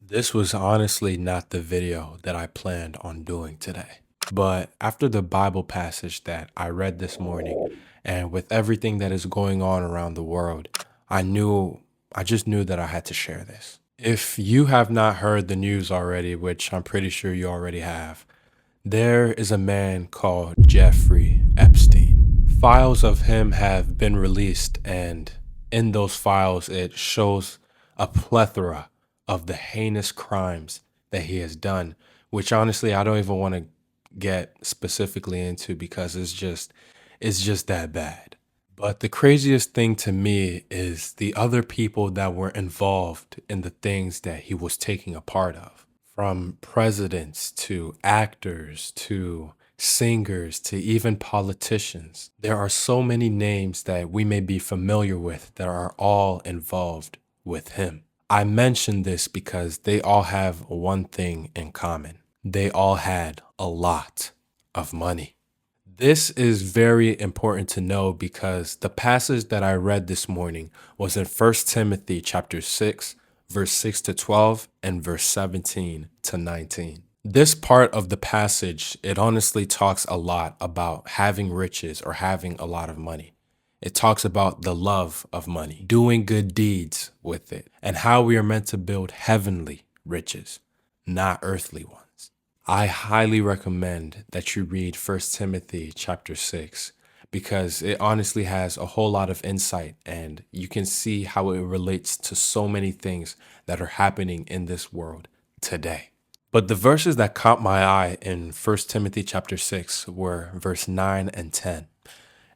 This was honestly not the video that I planned on doing today. But after the Bible passage that I read this morning, and with everything that is going on around the world, I just knew that I had to share this. If you have not heard the news already, which I'm pretty sure you already have, there is a man called Jeffrey Epstein. Files of him have been released, and in those files, it shows a plethora of the heinous crimes that he has done, which honestly, I don't even want to get specifically into because it's just that bad. But the craziest thing to me is the other people that were involved in the things that he was taking a part of, from presidents to actors to singers to even politicians. There are so many names that we may be familiar with that are all involved with him. I mention this because they all have one thing in common. They all had a lot of money. This is very important to know because the passage that I read this morning was in First Timothy chapter 6, verse 6 to 12 and verse 17 to 19. This part of the passage, it honestly talks a lot about having riches or having a lot of money. It talks about the love of money, doing good deeds with it, and how we are meant to build heavenly riches, not earthly ones. I highly recommend that you read First Timothy chapter 6 because it honestly has a whole lot of insight and you can see how it relates to so many things that are happening in this world today. But the verses that caught my eye in First Timothy chapter 6 were verse 9 and 10.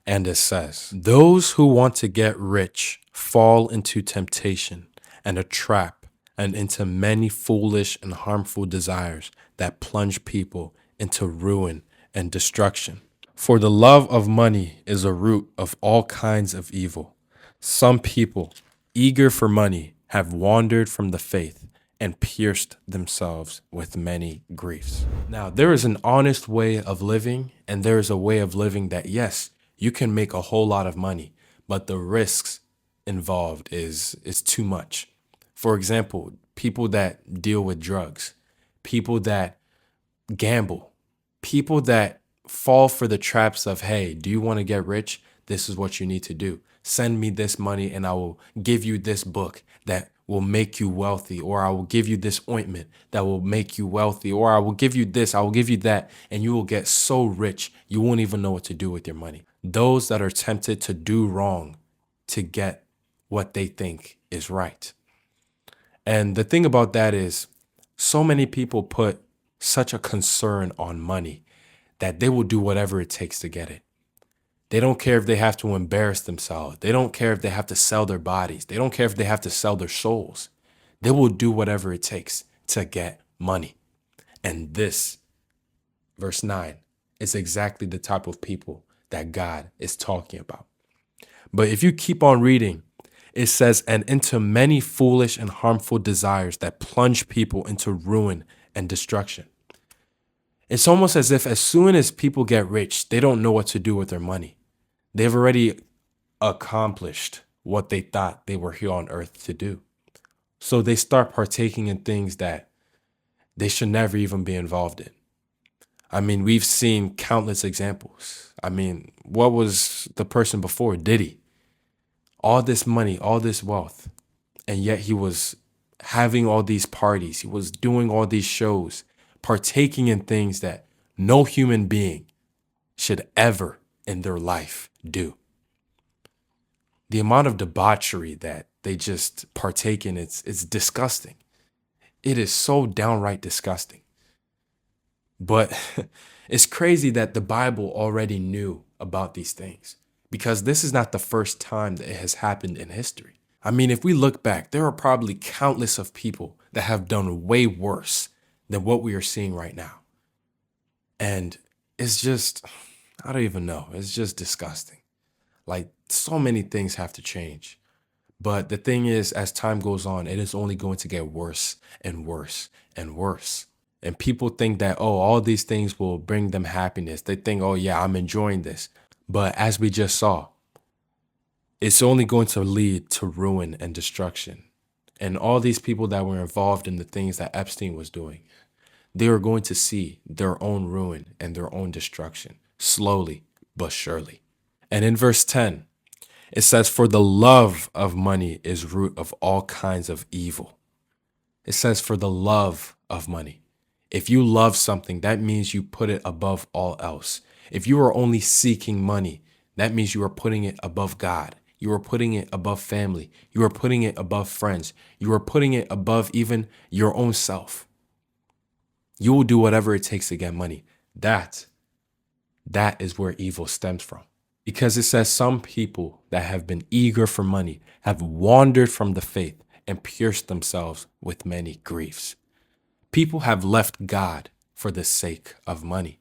And it says, "Those who want to get rich fall into temptation and a trap and into many foolish and harmful desires that plunge people into ruin and destruction. For the love of money is a root of all kinds of evil. Some people, eager for money, have wandered from the faith and pierced themselves with many griefs." Now, there is an honest way of living, and there is a way of living that, yes, you can make a whole lot of money, but the risks involved is too much. For example, people that deal with drugs, people that gamble, people that fall for the traps of, hey, do you want to get rich? This is what you need to do. Send me this money and I will give you this book that will make you wealthy, or I will give you this ointment that will make you wealthy, or I will give you this, I will give you that, and you will get so rich you won't even know what to do with your money. Those that are tempted to do wrong to get what they think is right. And the thing about that is, so many people put such a concern on money that they will do whatever it takes to get it. They don't care if they have to embarrass themselves. They don't care if they have to sell their bodies. They don't care if they have to sell their souls. They will do whatever it takes to get money. And this, verse 9, is exactly the type of people that God is talking about. But if you keep on reading, it says, "And into many foolish and harmful desires that plunge people into ruin and destruction." It's almost as if as soon as people get rich, they don't know what to do with their money. They've already accomplished what they thought they were here on earth to do. So they start partaking in things that they should never even be involved in. I mean, we've seen countless examples. I mean, what was the person before? Diddy. All this money, all this wealth, and yet he was having all these parties. He was doing all these shows, partaking in things that no human being should ever in their life do. The amount of debauchery that they just partake in, it's disgusting. It is so downright disgusting. But it's crazy that the Bible already knew about these things because this is not the first time that it has happened in history. I mean, if we look back, there are probably countless of people that have done way worse than what we are seeing right now. And it's just, I don't even know. It's just disgusting. Like, so many things have to change. But the thing is, as time goes on, it is only going to get worse and worse and worse. And people think that, oh, all these things will bring them happiness. They think, oh, yeah, I'm enjoying this. But as we just saw, it's only going to lead to ruin and destruction. and all these people that were involved in the things that Epstein was doing, they were going to see their own ruin and their own destruction, slowly but surely. And in verse 10, it says, "For the love of money is root of all kinds of evil." It says, "For the love of money." If you love something, that means you put it above all else. If you are only seeking money, that means you are putting it above God. You are putting it above family. You are putting it above friends. You are putting it above even your own self. You will do whatever it takes to get money. That is where evil stems from. Because it says some people that have been eager for money have wandered from the faith and pierced themselves with many griefs. People have left God for the sake of money.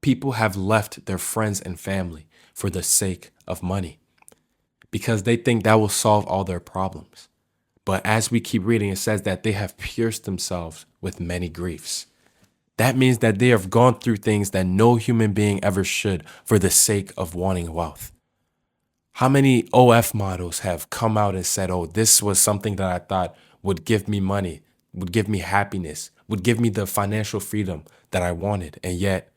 People have left their friends and family for the sake of money because they think that will solve all their problems. But as we keep reading, it says that they have pierced themselves with many griefs. That means that they have gone through things that no human being ever should for the sake of wanting wealth. How many OF models have come out and said, "Oh, this was something that I thought would give me money, would give me happiness, would give me the financial freedom that I wanted," and yet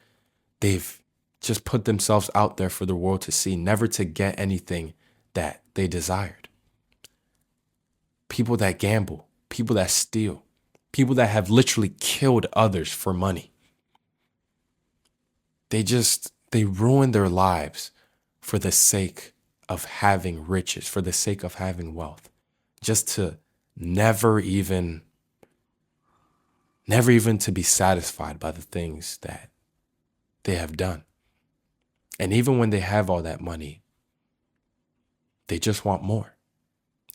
they've just put themselves out there for the world to see, never to get anything that they desired. People that gamble, people that steal, people that have literally killed others for money. They ruin their lives for the sake of having riches, for the sake of having wealth, just to never even to be satisfied by the things that they have done. And even when they have all that money, they just want more.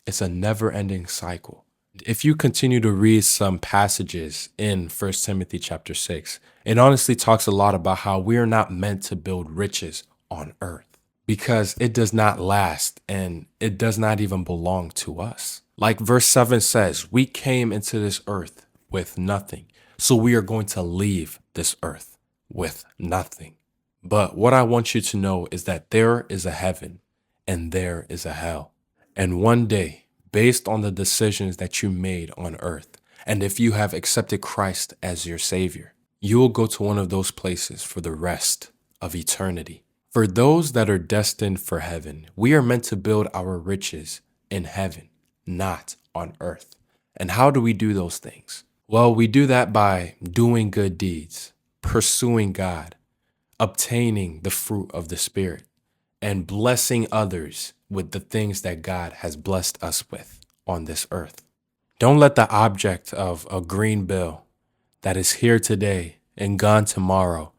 It's a never-ending cycle. If you continue to read some passages in 1 Timothy chapter 6, it honestly talks a lot about how we are not meant to build riches on earth because it does not last and it does not even belong to us. Like verse 7 says, we came into this earth with nothing, so we are going to leave this earth with nothing. But what I want you to know is that there is a heaven and there is a hell. And one day, based on the decisions that you made on earth, and if you have accepted Christ as your Savior, you will go to one of those places for the rest of eternity. For those that are destined for heaven, we are meant to build our riches in heaven, not on earth. And how do we do those things? Well, we do that by doing good deeds, pursuing God, obtaining the fruit of the Spirit, and blessing others with the things that God has blessed us with on this earth. Don't let the object of a green bill that is here today and gone tomorrow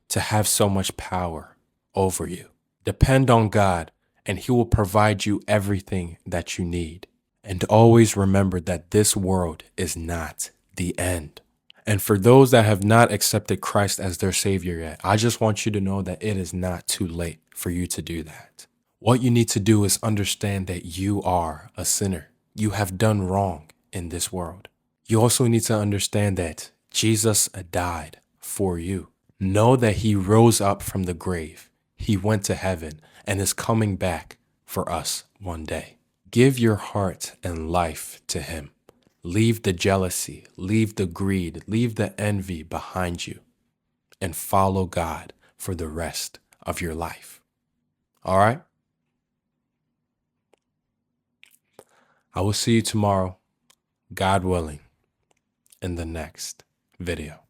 to have so much power over you. Depend on God, and He will provide you everything that you need. And always remember that this world is not the end. And for those that have not accepted Christ as their Savior yet, I just want you to know that it is not too late for you to do that. What you need to do is understand that you are a sinner. You have done wrong in this world. You also need to understand that Jesus died for you. Know that He rose up from the grave. He went to heaven and is coming back for us one day. Give your heart and life to Him. Leave the jealousy, leave the greed, leave the envy behind you, and follow God for the rest of your life. All right? I will see you tomorrow, God willing, in the next video.